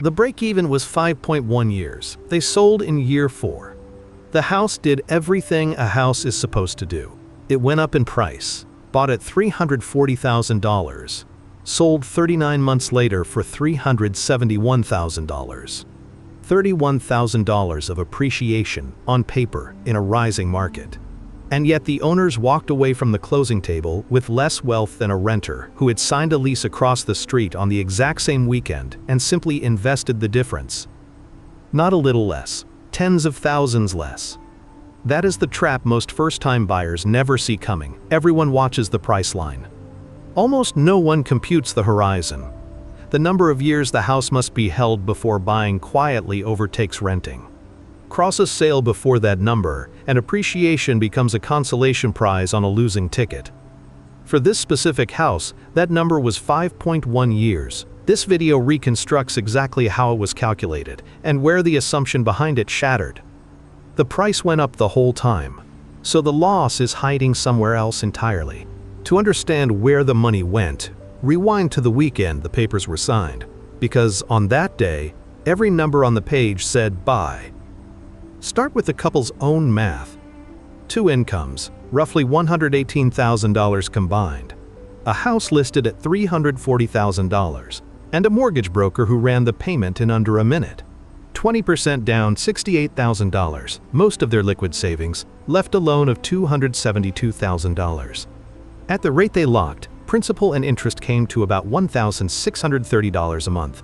The break-even was 5.1 years. They sold in year 4. The house did everything a house is supposed to do. It went up in price, bought at $340,000, sold 39 months later for $371,000. $31,000 of appreciation on paper in a rising market. And yet the owners walked away from the closing table with less wealth than a renter who had signed a lease across the street on the exact same weekend and simply invested the difference. Not a little less, tens of thousands less. That is the trap most first-time buyers never see coming. Everyone watches the price line. Almost no one computes the horizon. The number of years the house must be held before buying quietly overtakes renting. Cross a sale before that number, and appreciation becomes a consolation prize on a losing ticket. For this specific house, that number was 5.1 years. This video reconstructs exactly how it was calculated, and where the assumption behind it shattered. The price went up the whole time, so the loss is hiding somewhere else entirely. To understand where the money went, rewind to the weekend the papers were signed, because on that day, every number on the page said buy. Start with the couple's own math. 2 incomes, roughly $118,000 combined. A house listed at $340,000, and a mortgage broker who ran the payment in under a minute. 20% down, $68,000, most of their liquid savings, left a loan of $272,000. At the rate they locked, principal and interest came to about $1,630 a month.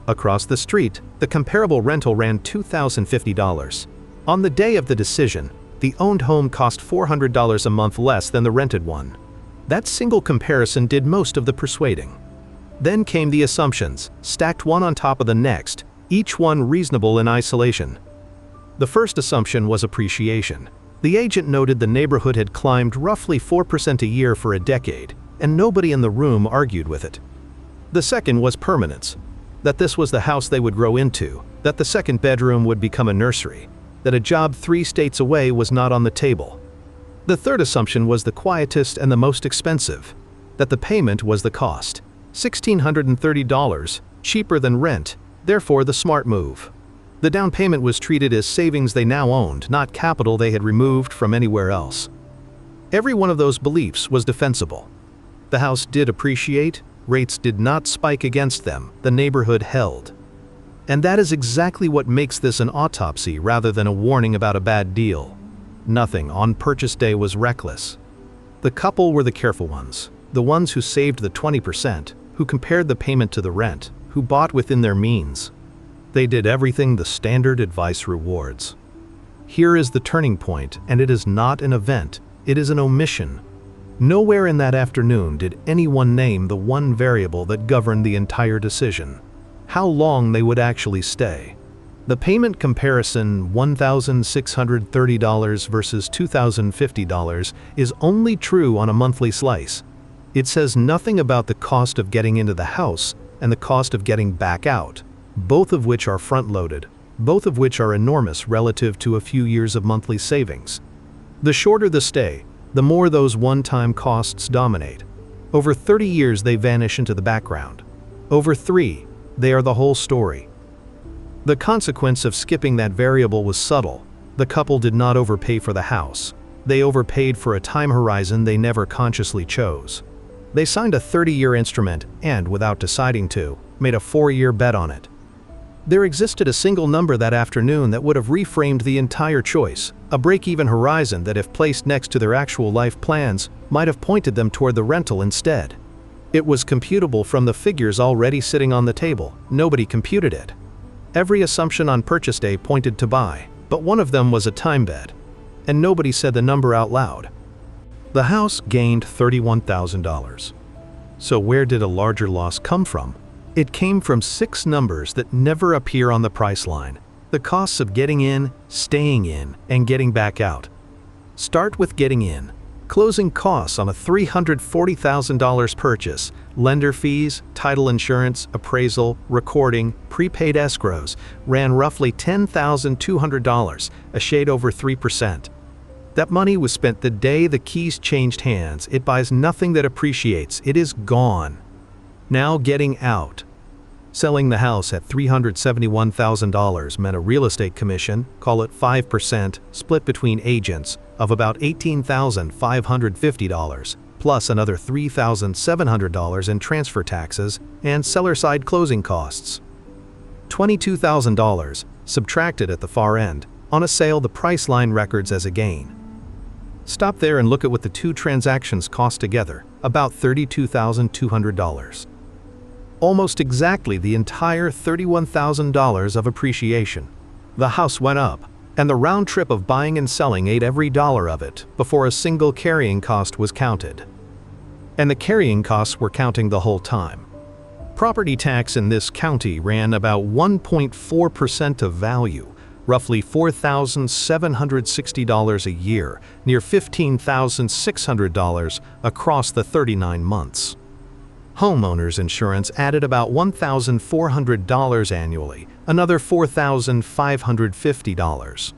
Across the street, the comparable rental ran $2,050. On the day of the decision, the owned home cost $400 a month less than the rented one. That single comparison did most of the persuading. Then came the assumptions, stacked one on top of the next, each one reasonable in isolation. The first assumption was appreciation. The agent noted the neighborhood had climbed roughly 4% a year for a decade, and nobody in the room argued with it. The second was permanence. That this was the house they would grow into, that the second bedroom would become a nursery, that a job 3 states away was not on the table. The third assumption was the quietest and the most expensive, that the payment was the cost. $1,630, cheaper than rent, therefore the smart move. The down payment was treated as savings they now owned, not capital they had removed from anywhere else. Every one of those beliefs was defensible. The house did appreciate, rates did not spike against them, the neighborhood held. And that is exactly what makes this an autopsy rather than a warning about a bad deal. Nothing on purchase day was reckless. The couple were the careful ones, the ones who saved the 20%, who compared the payment to the rent, who bought within their means. They did everything the standard advice rewards. Here is the turning point, and it is not an event, it is an omission. Nowhere in that afternoon did anyone name the one variable that governed the entire decision: how long they would actually stay. The payment comparison, $1,630 versus $2,050, is only true on a monthly slice. It says nothing about the cost of getting into the house and the cost of getting back out, both of which are front-loaded, both of which are enormous relative to a few years of monthly savings. The shorter the stay, the more those one-time costs dominate. Over 30 years they vanish into the background. Over 3, they are the whole story. The consequence of skipping that variable was subtle. The couple did not overpay for the house. They overpaid for a time horizon they never consciously chose. They signed a 30-year instrument and, without deciding to, made a 4-year bet on it. There existed a single number that afternoon that would have reframed the entire choice, a break-even horizon that, if placed next to their actual life plans, might have pointed them toward the rental instead. It was computable from the figures already sitting on the table. Nobody computed it. Every assumption on purchase day pointed to buy, but one of them was a time bet, and nobody said the number out loud. The house gained $31,000. So where did a larger loss come from? It came from 6 numbers that never appear on the price line: the costs of getting in, staying in, and getting back out. Start with getting in. Closing costs on a $340,000 purchase, lender fees, title insurance, appraisal, recording, prepaid escrows, ran roughly $10,200, a shade over 3%. That money was spent the day the keys changed hands. It buys nothing that appreciates. It is gone. Now getting out. Selling the house at $371,000 meant a real estate commission, call it 5%, split between agents, of about $18,550, plus another $3,700 in transfer taxes and seller-side closing costs. $22,000, subtracted at the far end. On a sale, the price line records as a gain. Stop there and look at what the two transactions cost together, about $32,200. Almost exactly the entire $31,000 of appreciation. The house went up, and the round trip of buying and selling ate every dollar of it before a single carrying cost was counted. And the carrying costs were counting the whole time. Property tax in this county ran about 1.4% of value, roughly $4,760 a year, near $15,600 across the 39 months. Homeowners insurance added about $1,400 annually, another $4,550.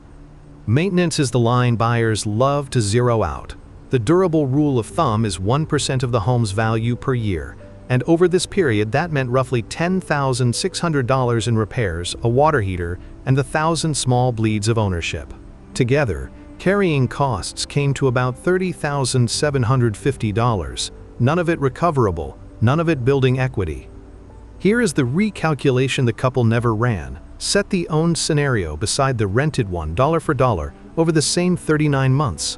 Maintenance is the line buyers love to zero out. The durable rule of thumb is 1% of the home's value per year, and over this period that meant roughly $10,600 in repairs, a water heater, and the 1,000 small bleeds of ownership. Together, carrying costs came to about $30,750, none of it recoverable, none of it building equity. Here is the recalculation the couple never ran. Set the owned scenario beside the rented one dollar for dollar over the same 39 months.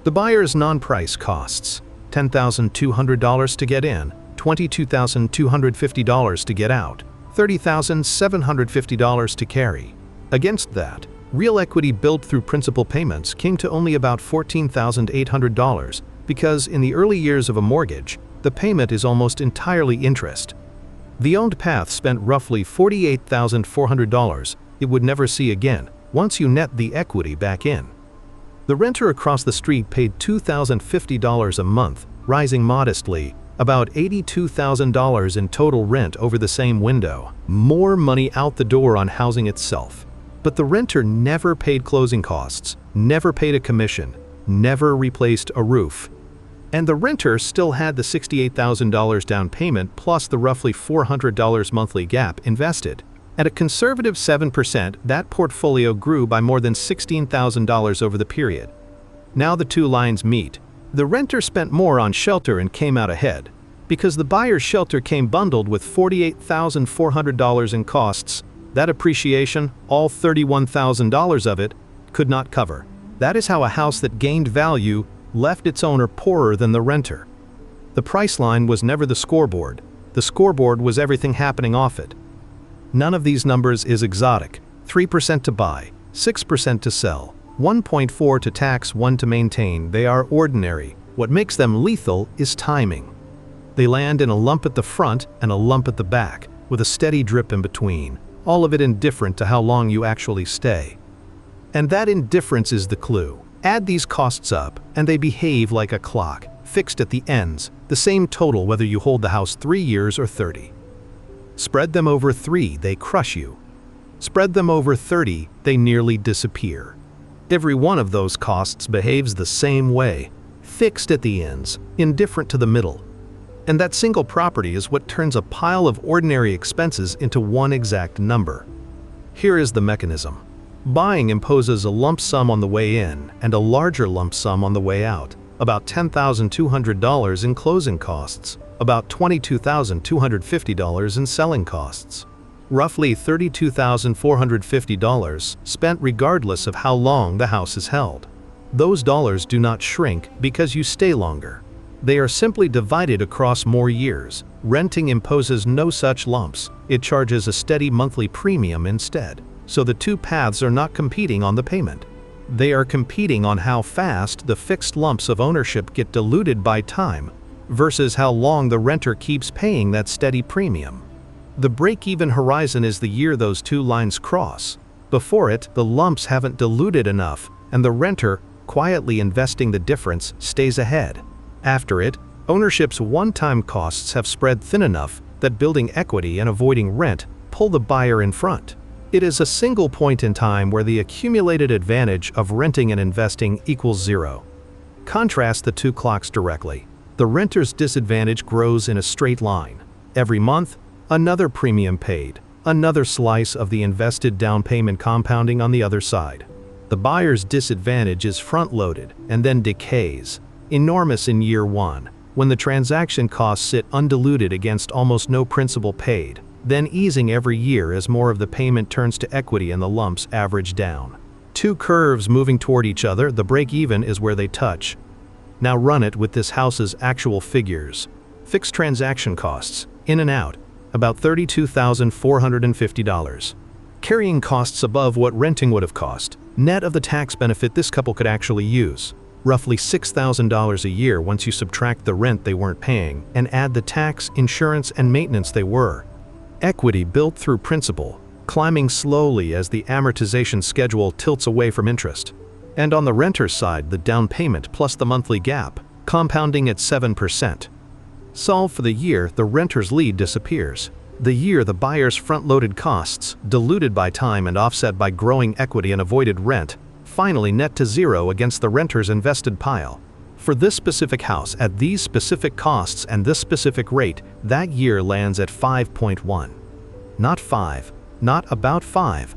The buyer's non-price costs: $10,200 to get in, $22,250 to get out, $30,750 to carry. Against that, real equity built through principal payments came to only about $14,800 because in the early years of a mortgage, the payment is almost entirely interest. The owned path spent roughly $48,400 it would never see again once you net the equity back in. The renter across the street paid $2,050 a month, rising modestly, about $82,000 in total rent over the same window. More money out the door on housing itself. But the renter never paid closing costs, never paid a commission, never replaced a roof. And the renter still had the $68,000 down payment plus the roughly $400 monthly gap invested. At a conservative 7%, that portfolio grew by more than $16,000 over the period. Now the two lines meet. The renter spent more on shelter and came out ahead, because the buyer's shelter came bundled with $48,400 in costs. That appreciation, all $31,000 of it, could not cover. That is how a house that gained value left its owner poorer than the renter. The price line was never the scoreboard. The scoreboard was everything happening off it. None of these numbers is exotic. 3% to buy, 6% to sell, 1.4 to tax, 1 to maintain. They are ordinary. What makes them lethal is timing. They land in a lump at the front and a lump at the back, with a steady drip in between, all of it indifferent to how long you actually stay. And that indifference is the clue. Add these costs up, and they behave like a clock, fixed at the ends, the same total whether you hold the house 3 years or 30. Spread them over 3, they crush you. Spread them over 30, they nearly disappear. Every one of those costs behaves the same way, fixed at the ends, indifferent to the middle. And that single property is what turns a pile of ordinary expenses into one exact number. Here is the mechanism. Buying imposes a lump sum on the way in and a larger lump sum on the way out, about $10,200 in closing costs, about $22,250 in selling costs. Roughly $32,450 spent regardless of how long the house is held. Those dollars do not shrink because you stay longer. They are simply divided across more years. Renting imposes no such lumps. It charges a steady monthly premium instead. So the two paths are not competing on the payment. They are competing on how fast the fixed lumps of ownership get diluted by time versus how long the renter keeps paying that steady premium. The break-even horizon is the year those two lines cross. Before it, the lumps haven't diluted enough, and the renter, quietly investing the difference, stays ahead. After it, ownership's one-time costs have spread thin enough that building equity and avoiding rent pull the buyer in front. It is a single point in time where the accumulated advantage of renting and investing equals zero. Contrast the two clocks directly. The renter's disadvantage grows in a straight line. Every month, Another premium paid, another slice of the invested down payment compounding on the other side. The buyer's disadvantage is front-loaded and then decays, enormous in year one, when the transaction costs sit undiluted against almost no principal paid, then easing every year as more of the payment turns to equity and the lumps average down. Two curves moving toward each other, the break-even is where they touch. Now run it with this house's actual figures. Fixed transaction costs, in and out, about $32,450. Carrying costs above what renting would have cost. Net of the tax benefit this couple could actually use. Roughly $6,000 a year once you subtract the rent they weren't paying and add the tax, insurance, and maintenance they were. Equity built through principal, climbing slowly as the amortization schedule tilts away from interest. And on the renter's side, the down payment plus the monthly gap, compounding at 7%. Solve for the year, the renter's lead disappears. The year the buyer's front-loaded costs, diluted by time and offset by growing equity and avoided rent, finally net to zero against the renter's invested pile. For this specific house at these specific costs and this specific rate, that year lands at 5.1. Not 5, not about 5.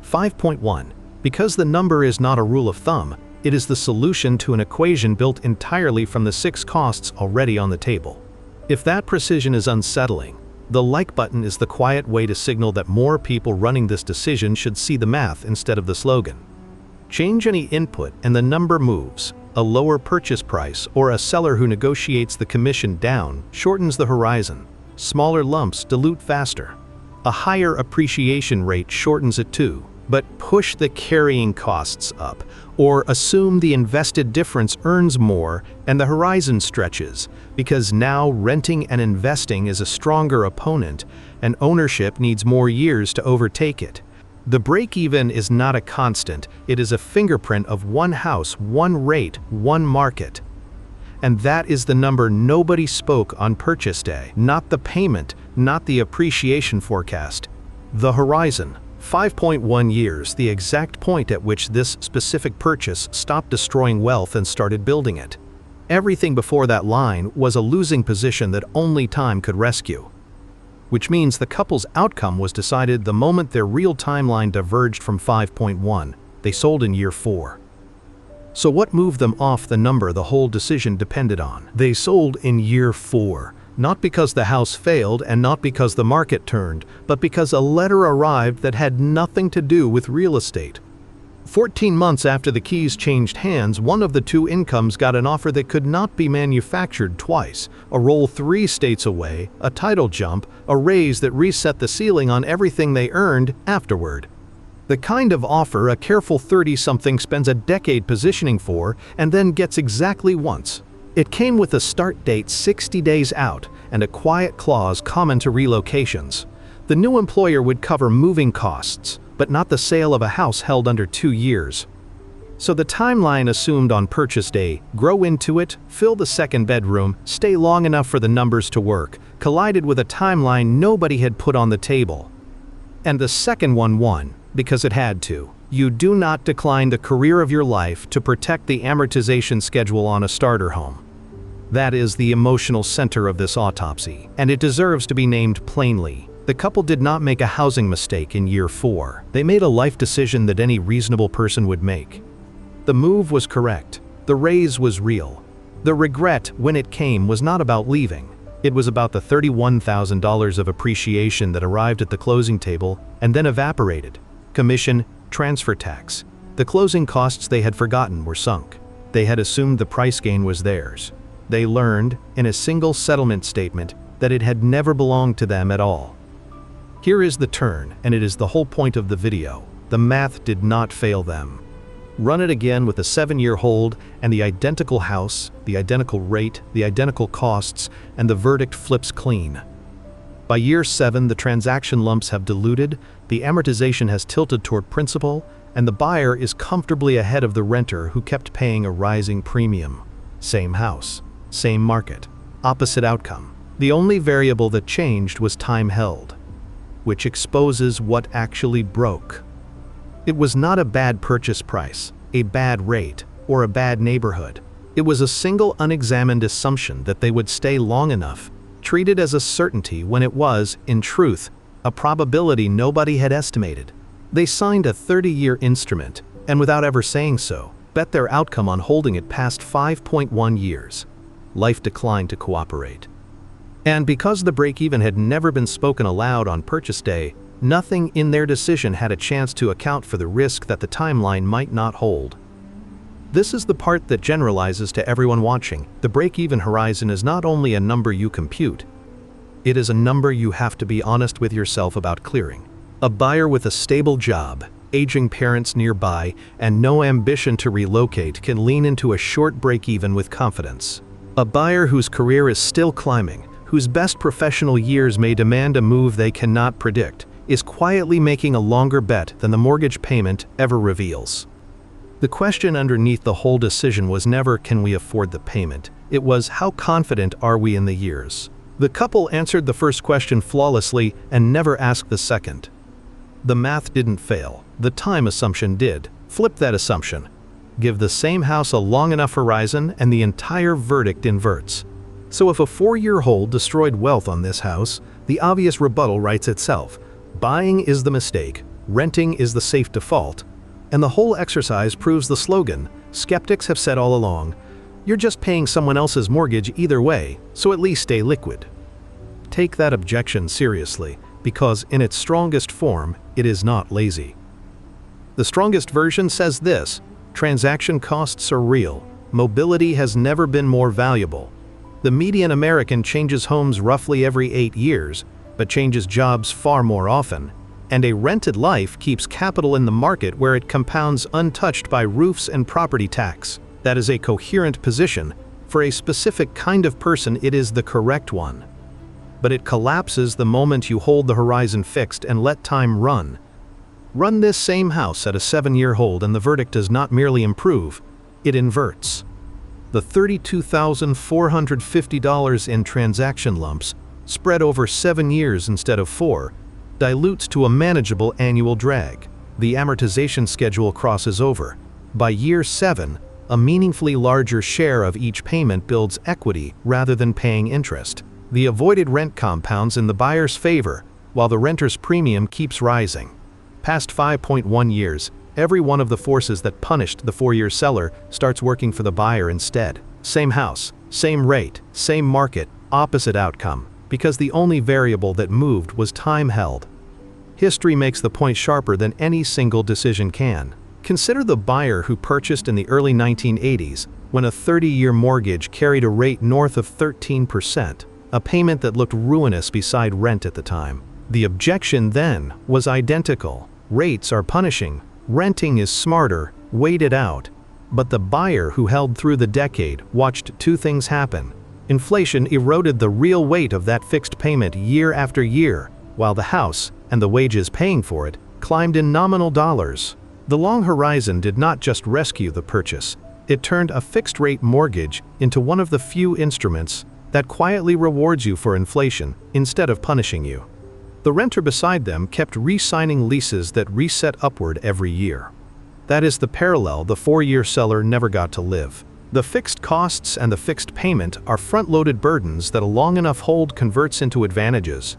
5.1. Because the number is not a rule of thumb, it is the solution to an equation built entirely from the 6 costs already on the table. If that precision is unsettling, the like button is the quiet way to signal that more people running this decision should see the math instead of the slogan. Change any input and the number moves. A lower purchase price or a seller who negotiates the commission down shortens the horizon. Smaller lumps dilute faster. A higher appreciation rate shortens it too. But push the carrying costs up, or assume the invested difference earns more and the horizon stretches, because now renting and investing is a stronger opponent and ownership needs more years to overtake it. The break-even is not a constant, it is a fingerprint of one house, one rate, one market. And that is the number nobody spoke on purchase day, not the payment, not the appreciation forecast. The horizon. 5.1 years, the exact point at which this specific purchase stopped destroying wealth and started building it. Everything before that line was a losing position that only time could rescue. Which means the couple's outcome was decided the moment their real timeline diverged from 5.1. They sold in year 4. So what moved them off the number the whole decision depended on? They sold in year 4. Not because the house failed and not because the market turned, but because a letter arrived that had nothing to do with real estate. 14 months after the keys changed hands, one of the two incomes got an offer that could not be manufactured twice, a roll 3 states away, a title jump, a raise that reset the ceiling on everything they earned afterward. The kind of offer a careful 30-something spends a decade positioning for and then gets exactly once. It came with a start date 60 days out and a quiet clause common to relocations. The new employer would cover moving costs, but not the sale of a house held under 2 years. So the timeline assumed on purchase day, grow into it, fill the second bedroom, stay long enough for the numbers to work, collided with a timeline nobody had put on the table. And the second one won, because it had to. You do not decline the career of your life to protect the amortization schedule on a starter home. That is the emotional center of this autopsy, and it deserves to be named plainly. The couple did not make a housing mistake in year 4. They made a life decision that any reasonable person would make. The move was correct. The raise was real. The regret, when it came, was not about leaving. It was about the $31,000 of appreciation that arrived at the closing table and then evaporated. Commission, transfer tax. The closing costs they had forgotten were sunk. They had assumed the price gain was theirs. They learned, in a single settlement statement, that it had never belonged to them at all. Here is the turn, and it is the whole point of the video. The math did not fail them. Run it again with a 7-year hold, and the identical house, the identical rate, the identical costs, and the verdict flips clean. By year 7, the transaction lumps have diluted, the amortization has tilted toward principal, and the buyer is comfortably ahead of the renter who kept paying a rising premium. Same house, same market, opposite outcome. The only variable that changed was time held, which exposes what actually broke. It was not a bad purchase price, a bad rate, or a bad neighborhood. It was a single unexamined assumption that they would stay long enough, treated as a certainty when it was, in truth, a probability nobody had estimated. They signed a 30-year instrument, and without ever saying so, bet their outcome on holding it past 5.1 years. Life declined to cooperate. And because the break-even had never been spoken aloud on purchase day, nothing in their decision had a chance to account for the risk that the timeline might not hold. This is the part that generalizes to everyone watching. The break-even horizon is not only a number you compute, it is a number you have to be honest with yourself about clearing. A buyer with a stable job, aging parents nearby, and no ambition to relocate can lean into a short break-even with confidence. A buyer whose career is still climbing, whose best professional years may demand a move they cannot predict, is quietly making a longer bet than the mortgage payment ever reveals. The question underneath the whole decision was never, can we afford the payment? It was, how confident are we in the years? The couple answered the first question flawlessly and never asked the second. The math didn't fail. The time assumption did. Flip that assumption. Give the same house a long enough horizon and the entire verdict inverts. So if a 4-year hold destroyed wealth on this house, the obvious rebuttal writes itself. Buying is the mistake, renting is the safe default, and the whole exercise proves the slogan skeptics have said all along, you're just paying someone else's mortgage either way, so at least stay liquid. Take that objection seriously, because in its strongest form, it is not lazy. The strongest version says this: transaction costs are real, mobility has never been more valuable. The median American changes homes roughly every 8 years, but changes jobs far more often. And a rented life keeps capital in the market where it compounds untouched by roofs and property tax. That is a coherent position. For a specific kind of person, it is the correct one. But it collapses the moment you hold the horizon fixed and let time run. Run this same house at a 7-year hold and the verdict does not merely improve, it inverts. The $32,450 in transaction lumps, spread over 7 years instead of 4, dilutes to a manageable annual drag. The amortization schedule crosses over. By year 7, a meaningfully larger share of each payment builds equity rather than paying interest. The avoided rent compounds in the buyer's favor, while the renter's premium keeps rising. Past 5.1 years, every one of the forces that punished the 4-year seller starts working for the buyer instead. Same house, same rate, same market, opposite outcome, because the only variable that moved was time held. History makes the point sharper than any single decision can. Consider the buyer who purchased in the early 1980s, when a 30-year mortgage carried a rate north of 13%, a payment that looked ruinous beside rent at the time. The objection then was identical. Rates are punishing, renting is smarter, wait it out. But the buyer who held through the decade watched two things happen. Inflation eroded the real weight of that fixed payment year after year, while the house, and the wages paying for it, climbed in nominal dollars. The long horizon did not just rescue the purchase, it turned a fixed-rate mortgage into one of the few instruments that quietly rewards you for inflation instead of punishing you. The renter beside them kept re-signing leases that reset upward every year. That is the parallel the 4-year seller never got to live. The fixed costs and the fixed payment are front-loaded burdens that a long enough hold converts into advantages.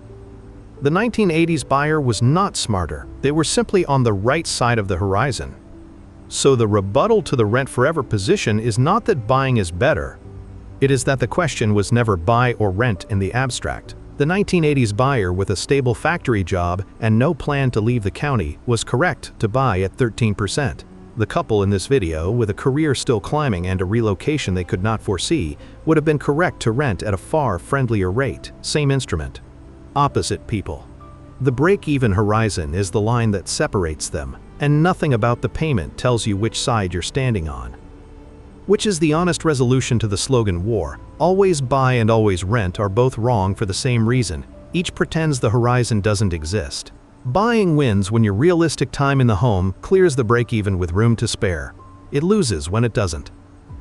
The 1980s buyer was not smarter, they were simply on the right side of the horizon. So the rebuttal to the rent forever position is not that buying is better, it is that the question was never buy or rent in the abstract. The 1980s buyer with a stable factory job and no plan to leave the county was correct to buy at 13%. The couple in this video, with a career still climbing and a relocation they could not foresee, would have been correct to rent at a far friendlier rate. Same instrument. Opposite people. The break-even horizon is the line that separates them, and nothing about the payment tells you which side you're standing on. Which is the honest resolution to the slogan war. Always buy and always rent are both wrong for the same reason. Each pretends the horizon doesn't exist. Buying wins when your realistic time in the home clears the break-even with room to spare. It loses when it doesn't.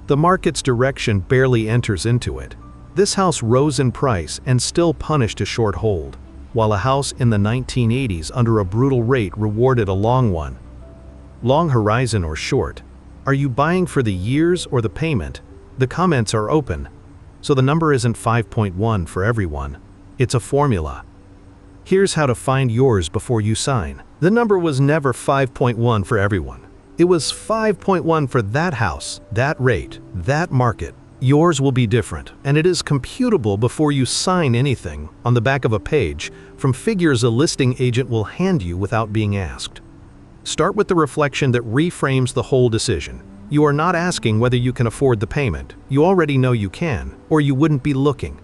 The market's direction barely enters into it. This house rose in price and still punished a short hold, while a house in the 1980s under a brutal rate rewarded a long one. Long horizon or short? Are you buying for the years or the payment? The comments are open. So the number isn't 5.1 for everyone. It's a formula. Here's how to find yours before you sign. The number was never 5.1 for everyone. It was 5.1 for that house, that rate, that market. Yours will be different, and it is computable before you sign anything on the back of a page from figures a listing agent will hand you without being asked. Start with the reflection that reframes the whole decision. You are not asking whether you can afford the payment. You already know you can, or you wouldn't be looking.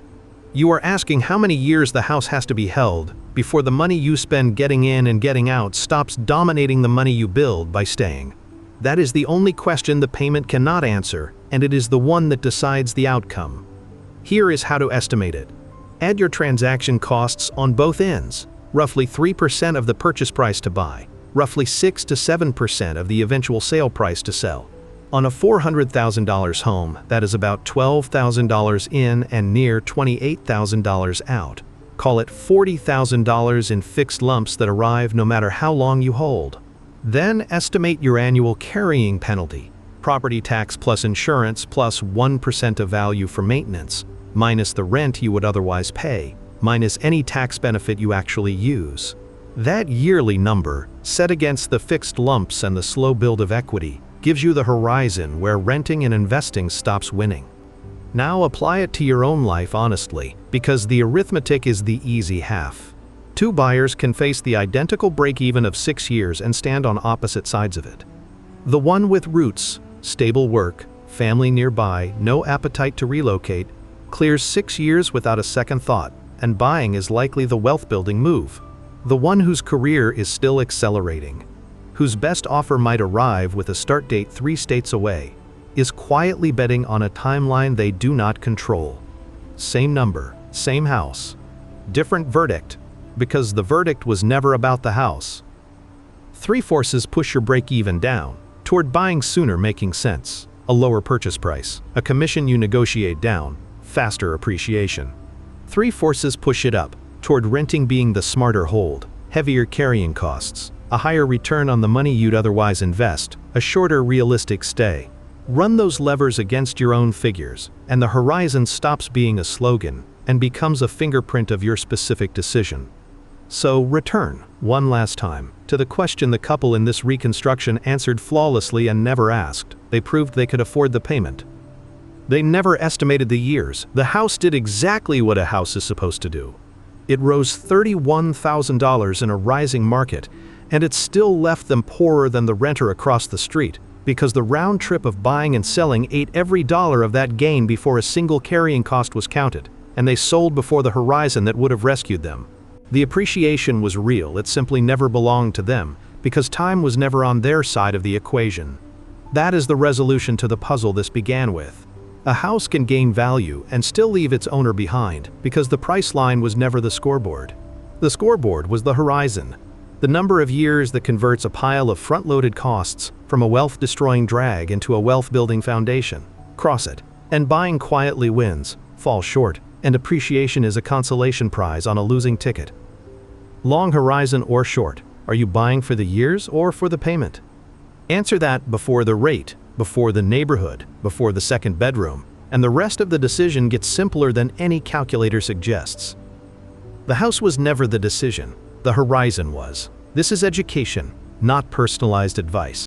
You are asking how many years the house has to be held before the money you spend getting in and getting out stops dominating the money you build by staying. That is the only question the payment cannot answer, and it is the one that decides the outcome. Here is how to estimate it. Add your transaction costs on both ends, roughly 3% of the purchase price to buy, roughly 6 to 7% of the eventual sale price to sell. On a $400,000 home, that is about $12,000 in and near $28,000 out. Call it $40,000 in fixed lumps that arrive no matter how long you hold. Then estimate your annual carrying penalty, property tax plus insurance plus 1% of value for maintenance, minus the rent you would otherwise pay, minus any tax benefit you actually use. That yearly number, set against the fixed lumps and the slow build of equity, gives you the horizon where renting and investing stops winning. Now apply it to your own life honestly, because the arithmetic is the easy half. Two buyers can face the identical break-even of 6 years and stand on opposite sides of it. The one with roots, stable work, family nearby, no appetite to relocate, clears 6 years without a second thought, and buying is likely the wealth-building move. The one whose career is still accelerating, whose best offer might arrive with a start date 3 states away, is quietly betting on a timeline they do not control. Same number, same house, different verdict, because the verdict was never about the house. 3 forces push your break-even down, toward buying sooner making sense, a lower purchase price, a commission you negotiate down, faster appreciation. 3 forces push it up, toward renting being the smarter hold, heavier carrying costs, a higher return on the money you'd otherwise invest, a shorter realistic stay. Run those levers against your own figures, and the horizon stops being a slogan and becomes a fingerprint of your specific decision. So return, one last time, to the question the couple in this reconstruction answered flawlessly and never asked. They proved they could afford the payment. They never estimated the years. The house did exactly what a house is supposed to do. It rose $31,000 in a rising market, and it still left them poorer than the renter across the street, because the round trip of buying and selling ate every dollar of that gain before a single carrying cost was counted, and they sold before the horizon that would have rescued them. The appreciation was real, it simply never belonged to them, because time was never on their side of the equation. That is the resolution to the puzzle this began with. A house can gain value and still leave its owner behind, because the price line was never the scoreboard. The scoreboard was the horizon, the number of years that converts a pile of front-loaded costs from a wealth-destroying drag into a wealth-building foundation. Cross it, and buying quietly wins, fall short, and appreciation is a consolation prize on a losing ticket. Long horizon or short, are you buying for the years or for the payment? Answer that before the rate, before the neighborhood, before the second bedroom, and the rest of the decision gets simpler than any calculator suggests. The house was never the decision, the horizon was. This is education, not personalized advice.